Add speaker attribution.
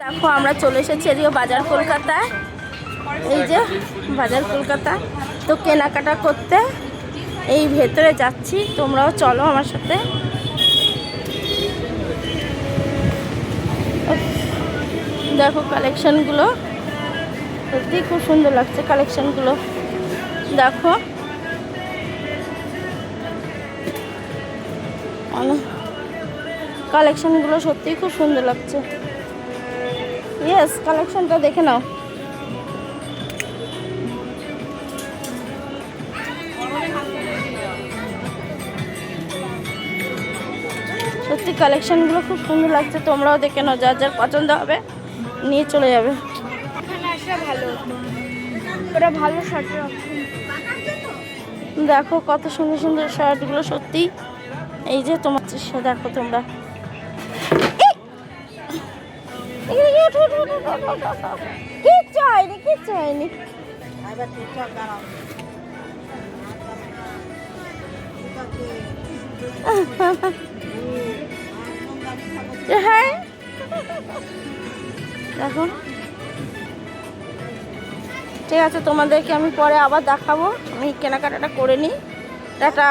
Speaker 1: দেখো আমরা চলে এসেছি এদিকে বাজার কলকাতায়। এই যে বাজার কলকাতা, তো কেনাকাটা করতে এই ভেতরে যাচ্ছি, তোমরাও চলো আমার সাথে। দেখো কালেকশনগুলো, সত্যি খুব সুন্দর লাগছে কালেকশনগুলো। দেখো কালেকশনগুলো সত্যিই খুব সুন্দর লাগছে। ইয়েস, কালেকশনটা দেখে নাও। সত্যি কালেকশনগুলো খুব সুন্দর লাগছে, তোমরাও দেখে নাও, যার যার পছন্দ হবে নিয়ে চলে যাবে। ভালো শার্ট, দেখো কত সুন্দর সুন্দর শার্টগুলো সত্যি। এই যে তোমার দেখো তোমরা, কিচ্ছু হয়নি কিচ্ছু হয়নি। হ্যাঁ দেখো, ঠিক আছে, তোমাদেরকে আমি পরে আবার দেখাবো। আমি কেনাকাটাটা করে নিই। টাটা।